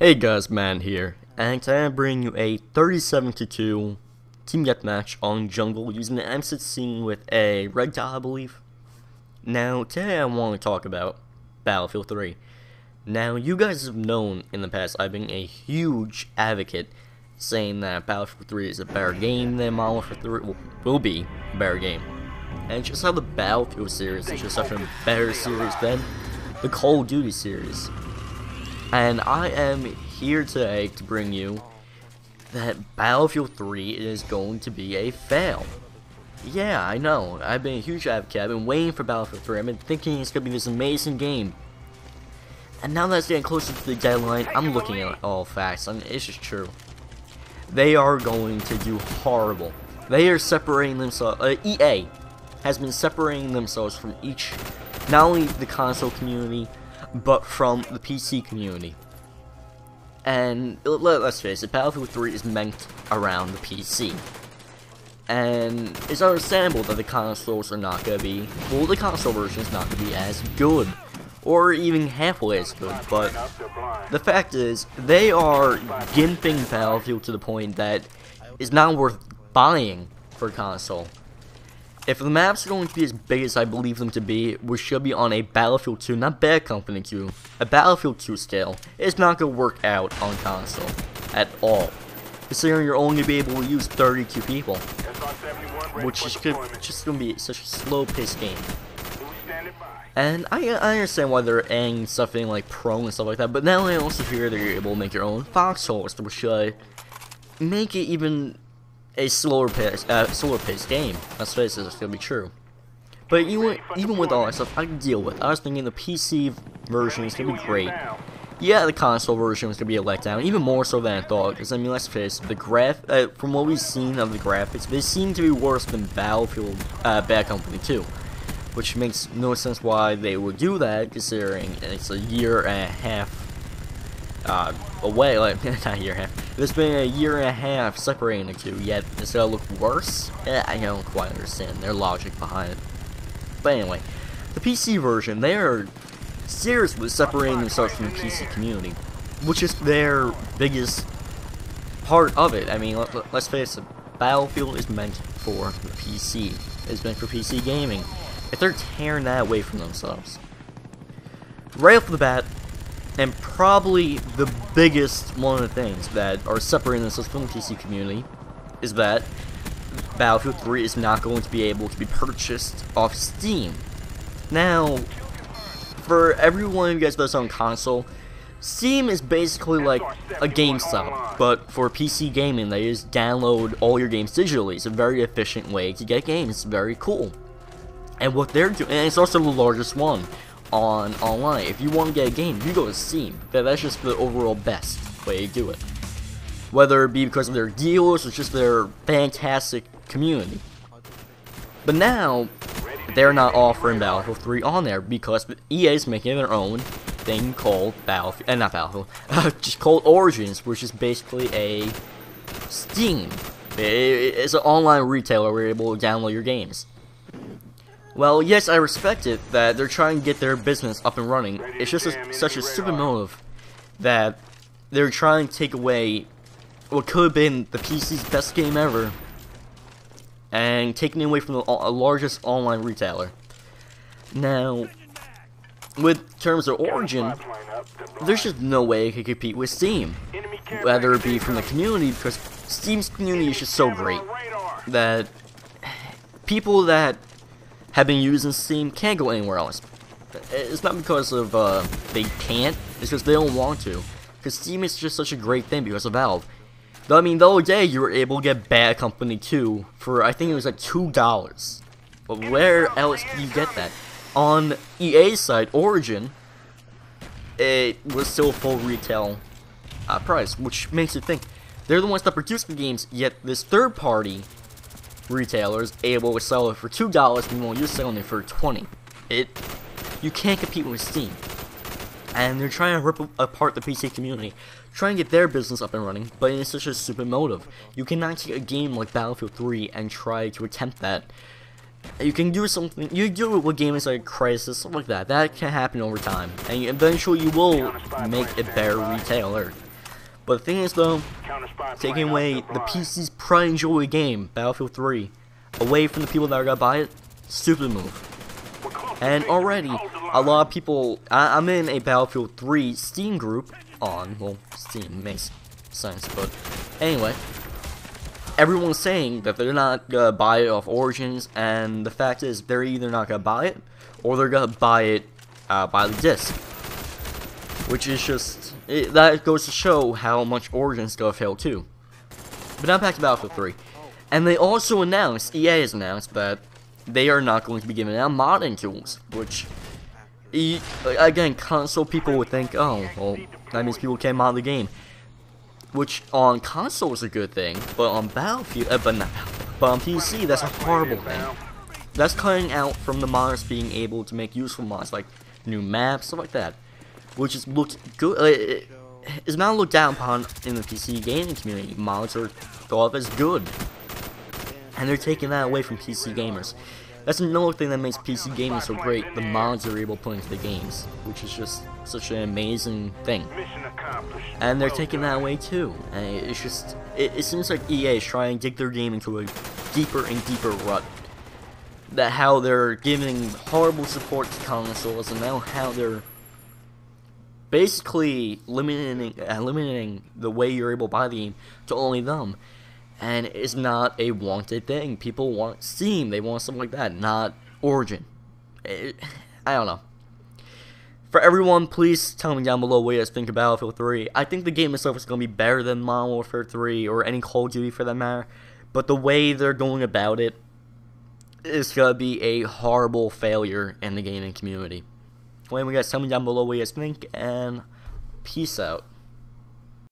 Hey guys, Man here, and today I'm bringing you a 37-2 team deathmatch on jungle using the M16 with a red dot, I believe. Now, today I want to talk about Battlefield 3. Now, you guys have known in the past I've been a huge advocate saying that Battlefield 3 is a better game than Modern Warfare 3 will be a better game. And just how the Battlefield series is just such a better series than the Call of Duty series. And I am here today to bring you that Battlefield 3 is going to be a fail. Yeah, I know. I've been a huge advocate. I've been waiting for Battlefield 3. I've been thinking it's going to be this amazing game. And now that it's getting closer to the deadline, I'm looking at all facts. I mean, it's just true. They are going to do horrible. They are separating themselves. EA has been separating themselves from not only the console community, but from the PC community. And let's face it, Battlefield 3 is meant around the PC. And it's understandable that the consoles are not going to be, well, the console version is not going to be as good, or even halfway as good, but the fact is, they are gimping Battlefield to the point that it's not worth buying for a console. If the maps are going to be as big as I believe them to be, which should be on a Battlefield 2, not Bad Company 2, a Battlefield 2 scale, it's not going to work out on console at all. Considering you're only going to be able to use 32 people, which is just going to be such a slow-paced game. And I understand why they're adding stuff in like Pro and stuff like that, but now I also hear that you're able to make your own foxholes, which should make it even a slower paced game. Let's face it, it's gonna be true. But even with all that stuff, I can deal with. I was thinking the PC version is gonna be great. Yeah, the console version was gonna be a letdown, even more so than I thought. Because I mean, let's face it, from what we've seen of the graphics, they seem to be worse than Battlefield Bad Company 2, which makes no sense why they would do that, considering it's a year and a half away, like, not a year and a half. There's been a year and a half separating the two, yet it's gonna look worse? I don't quite understand their logic behind it. But anyway, the PC version, they are seriously separating themselves from the PC community, which is their biggest part of it. I mean, let's face it, Battlefield is meant for the PC. It's meant for PC gaming. If they're tearing that away from themselves, right off the bat, and probably the biggest one of the things that are separating themselves from the PC community is that Battlefield 3 is not going to be able to be purchased off Steam. Now, for every one of you guys that's on console, Steam is basically like a GameStop, but for PC gaming, they just download all your games digitally. It's a very efficient way to get games. It's very cool. And what they're doing, and it's also the largest one online. If you want to get a game, you go to Steam. That's just the overall best way to do it. Whether it be because of their deals or just their fantastic community. But now, they're not offering Battlefield 3 on there because EA is making their own thing called Battlefield, not Battlefield, just called Origins, which is basically a Steam. It's an online retailer where you're able to download your games. Well, yes, I respect it that they're trying to get their business up and running. It's just such a stupid motive that they're trying to take away what could have been the PC's best game ever and taking it away from the largest online retailer. Now, with terms of Origin, there's just no way it could compete with Steam. Whether it be from the community, because Steam's community is just so great that people that have been using Steam can't go anywhere else. It's not because of they can't, it's because they don't want to. Because Steam is just such a great thing because of Valve. I mean, the other day you were able to get Bad Company 2 for, I think it was like $2. But where else can you get that? On EA's side, Origin, it was still full retail price, which makes you think they're the ones that produce the games, yet this third party retailers able to sell it for $2 when you're selling it for $20. You can't compete with Steam. And they're trying to rip apart the PC community, trying to get their business up and running, but it's such a stupid motive. You cannot take a game like Battlefield 3 and try to attempt that. You can do something, you do it with games like Crisis, stuff like that. That can happen over time, and eventually you will make a better retailer. But the thing is though, taking away the PC's pride and joy game, Battlefield 3, away from the people that are gonna buy it, stupid move. And already, a lot of people, I'm in a Battlefield 3 Steam group on, well, Steam makes sense, but anyway, everyone's saying that they're not gonna buy it off Origins, and the fact is, they're either not gonna buy it, or they're gonna buy it by the disc. Which is just, that goes to show how much Origins gonna fail too. But now back to Battlefield 3. And they also announced, EA has announced that they are not going to be giving out modding tools, which, again, console people would think, oh, well, that means people can't mod the game. Which, on console is a good thing, but on Battlefield, but on PC, that's a horrible thing. That's cutting out from the modders being able to make useful mods, like new maps, stuff like that. Which is looks good, is not looked down upon in the PC gaming community. Mods are thought of as good. And they're taking that away from PC gamers. That's another thing that makes PC gaming so great, the mods they're able to put into the games, which is just such an amazing thing. And they're taking that away too. And it's just, it seems like EA is trying to dig their game into a deeper and deeper rut. That how they're giving horrible support to consoles, and now how they're basically limiting the way you're able to buy the game to only them. And it's not a wanted thing. People want Steam, they want something like that, not Origin. I don't know. For everyone, please tell me down below what you guys think about Battlefield 3. I think the game itself is going to be better than Modern Warfare 3 or any Call of Duty for that matter. But the way they're going about it is going to be a horrible failure in the gaming community. Well, anyway guys, tell me down below what you guys think, and peace out.